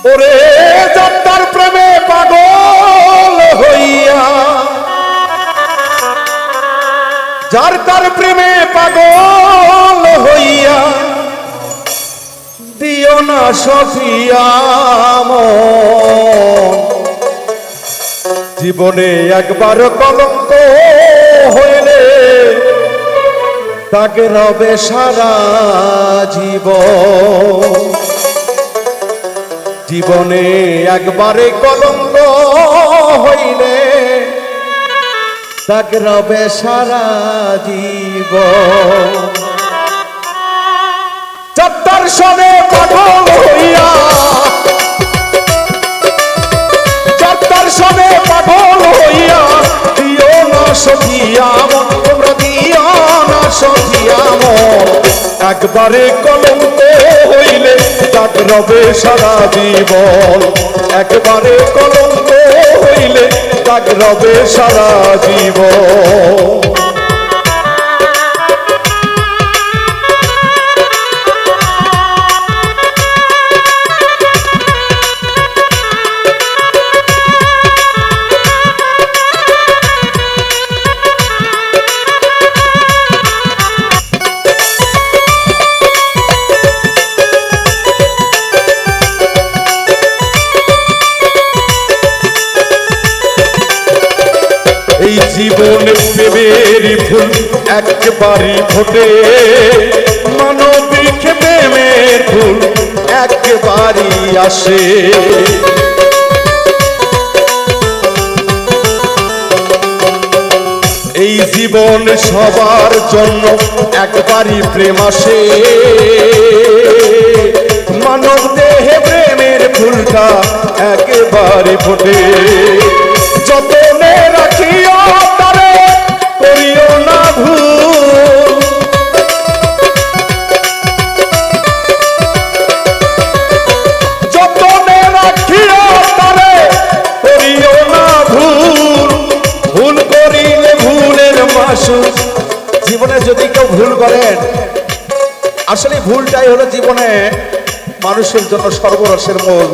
ওরে যাত্রার প্রেমে পাগল হইয়া, যার তার প্রেমে পাগল হইয়া দিও না সফিয়া মন। জীবনে একবার কলঙ্ক হইলে তাকে রবে সারা জীবন। জীবনে একবারে কলঙ্ক হইলে তাকে রবে সারা জীবন। চারটার সনে পাগল হইয়া, চারটার সনে পাগল হইয়া দিও না সখিয়া মন, তোমরা দিও না সখিয়া মন। একবারে কলঙ্ক হইলে তাক রবে সারা জীবন। একবারে কলঙ্ক হইলে তাক রবে সারা জীবন। এই জীবনে প্রেমের ফুল একবারই ফোটে, মানবিক প্রেমের ফুল একবারই আসে। এই জীবন সবার জন্য একবারই প্রেম আসে, মানব দেহে প্রেমের ফুলটা একবারই ফোটে। যতনে রাখিও তারে করিও না ভুল, যতনে রাখিও তারে করিও না ভুল। ভুল করিলে ভুলের মাসুল। জীবনে যদি কেউ ভুল করেন, আসলে ভুলটাই হলো জীবনে মানুষের জন্য সর্বরসের মূল।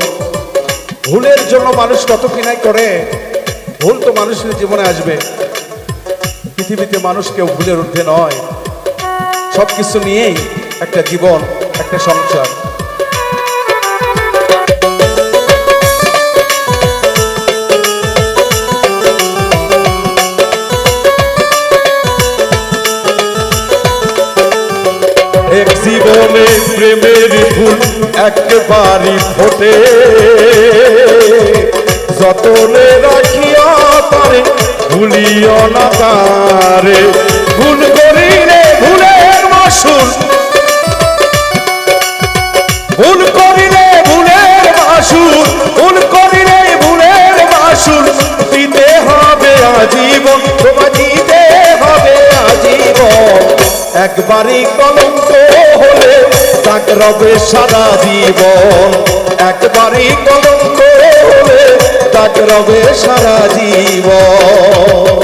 ভুলের জন্য মানুষ কত কিনাই করে। ভুল তো মানুষের জীবনে আসবে। পৃথিবীতে মানুষ কেউ ভুলের ঊর্ধ্বে নয়। সবকিছু নিয়েই একটা জীবন, একটা সংসার। এক জীবনে প্রেমের ফুল একবারই ফোটে, যতনে রাখিয়া তারে ভুলিও না তারে। ভুল করিলে ভুলের মাসুল, ভুল করিলে ভুলের মাসুল, ভুল করিলে ভুলের মাসুল দিতে হবে আজীবন, তোমার দিতে হবে আজীবন। একবারই কলঙ্ক হলে তাক রবে সারা জীবন। একবারই কলঙ্ক হলে তাক রবে সারা জীবন।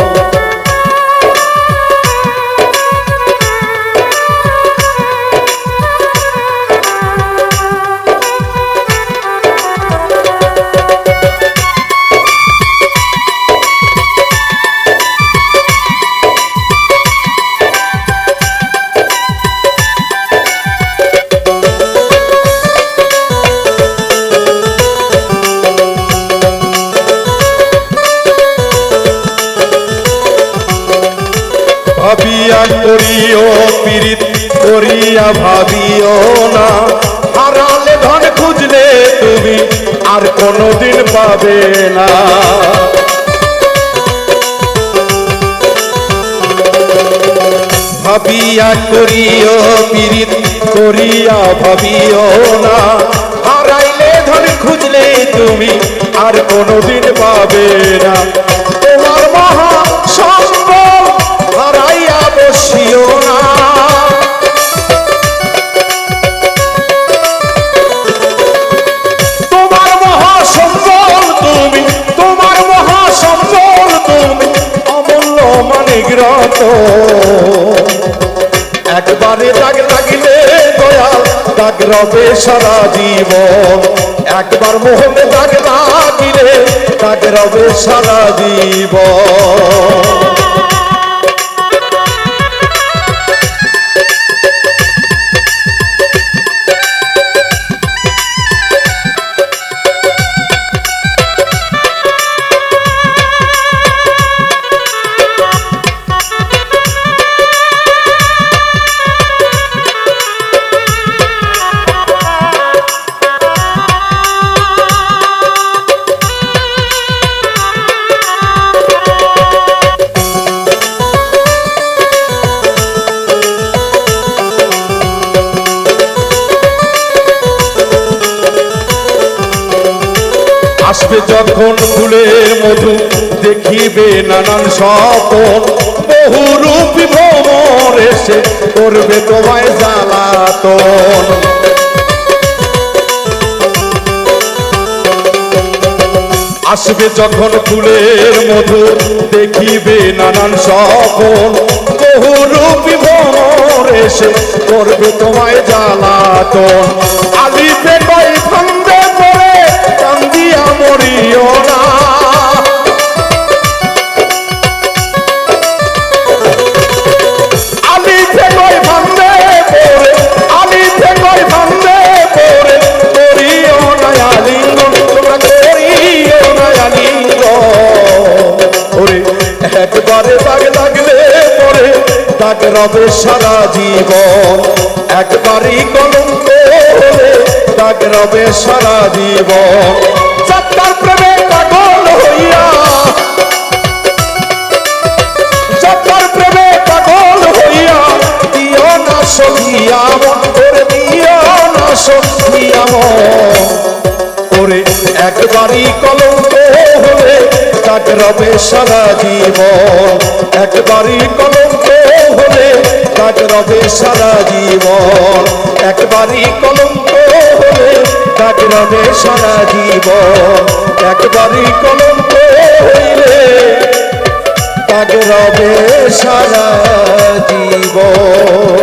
ভাবিয়া করিও পীড়িত করিয়া ভাবিও না, হারালে ধন খুঁজলে তুমি আর কোনোদিন পাবে না। ভাবিয়া করিও পীড়িত করিয়া ভাবিও না, হারাইলে ধন খুঁজলে তুমি আর কোনোদিন পাবে না। তোমার মহা সম্পদ হারাইয়া বসিও না, তোমার মহা সম্পদ তুমি, তোমার মহা সম্পদ তুমি অমূল্য মানিক রতন। একবারে দাগ লাগিলে দয়াল দাগ রবে সারা জীবন। একবার মোহনে দাগ লাগিলে দাগ রবে সারা জীবন। আসবে যখন ফুলের মধু দেখিবে নানান স্বপন, বহুরূপী ভ্রমর এসে করবে তোমায় জ্বালাতন। আসবে যখন ফুলের মধু দেখিবে নানান স্বপন, বহুরূপী ভ্রমর এসে করবে তোমায় জ্বালাতন। আলিফে কই ফান্দে পড়ে কান্দিয়া মরিও না, আলিফে কই ফান্দে পড়ে, আলিফে কই ফান্দে পড়ে করিও না আলিঙ্গন, তোমরা করিও না আলিঙ্গন। ওরে একবারে দাগ লাগলে পরে দাগ রবে সারা জীবন। একবারই কলঙ্ক হলে দাগ রবে সারা জীবন। যাত্রার প্রেমে পাগল হইয়া, যাত্রার প্রেমে পাগল হইয়া দিও না সখিয়া মন, করে দিও না সখিয়া মন। ওরে একবারই কলঙ্ক হলে দাগ রবে সারা জীবন। একবারই কলঙ্ক হলে দাগ রবে সারা জীবন। একবারই কলঙ্ক হলে দাগ রবে সারা জীবন। একবারই কলঙ্ক হইলে দাগ রবে সারা জীবন।